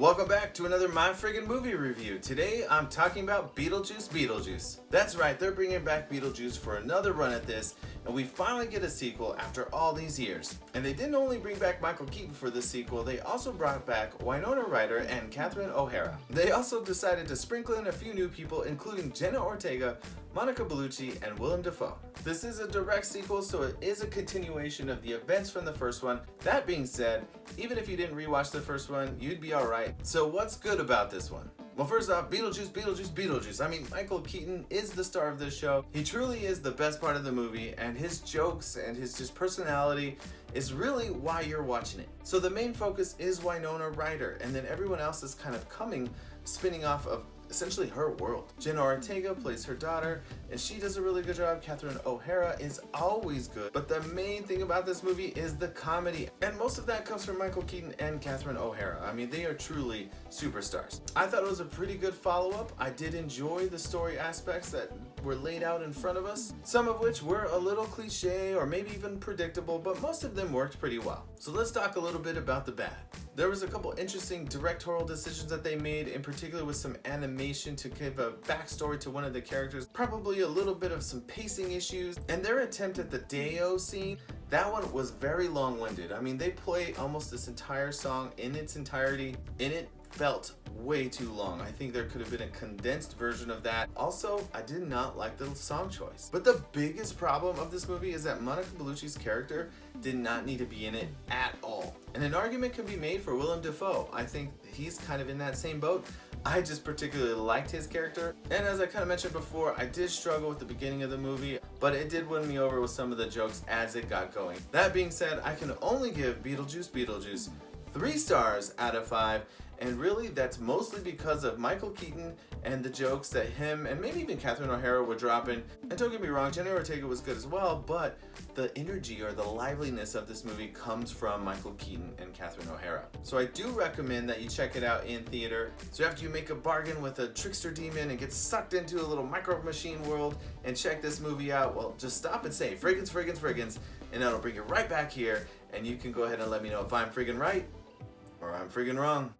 Welcome back to another My Friggin Movie Review. Today I'm talking about Beetlejuice Beetlejuice. That's right, they're bringing back Beetlejuice for another run at this, and we finally get a sequel after all these years. And they didn't only bring back Michael Keaton for this sequel, they also brought back Winona Ryder and Catherine O'Hara. They also decided to sprinkle in a few new people, including Jenna Ortega, Monica Bellucci, and Willem Dafoe. This is a direct sequel, so it is a continuation of the events from the first one. That being said, even if you didn't rewatch the first one, you'd be alright. So what's good about this one? Well, first off, Beetlejuice, Beetlejuice, Beetlejuice. I mean, Michael Keaton is the star of this show. He truly is the best part of the movie, and his jokes and his just personality is really why you're watching it. So the main focus is Winona Ryder, and then everyone else is kind of spinning off of essentially her world. Jenna Ortega plays her daughter, and she does a really good job. Catherine O'Hara is always good. But the main thing about this movie is the comedy, and most of that comes from Michael Keaton and Catherine O'Hara. I mean, they are truly superstars. I thought it was a pretty good follow-up. I did enjoy the story aspects that were laid out in front of us, some of which were a little cliche or maybe even predictable, but most of them worked pretty well. So let's talk a little bit about the bad. There was a couple interesting directorial decisions that they made, in particular with some animation to give a backstory to one of the characters, probably a little bit of some pacing issues, and their attempt at the Deo scene, that one was very long-winded. I mean, they play almost this entire song in its entirety, and it felt way too long. I think there could have been a condensed version of that. Also, I did not like the song choice. But the biggest problem of this movie is that Monica Bellucci's character did not need to be in it at all. And an argument can be made for Willem Dafoe. I think he's kind of in that same boat. I just particularly liked his character. And as I kind of mentioned before, I did struggle with the beginning of the movie, but it did win me over with some of the jokes as it got going. That being said, I can only give Beetlejuice Beetlejuice 3 stars out of 5, and really that's mostly because of Michael Keaton and the jokes that him and maybe even Catherine O'Hara were dropping. And don't get me wrong, Jenna Ortega was good as well, but the energy or the liveliness of this movie comes from Michael Keaton and Catherine O'Hara. So I do recommend that you check it out in theater. So after you make a bargain with a trickster demon and get sucked into a little micro machine world and check this movie out, well, just stop and say friggins, friggins, friggins, and that'll bring you right back here, and you can go ahead and let me know if I'm friggin' right or I'm friggin' wrong.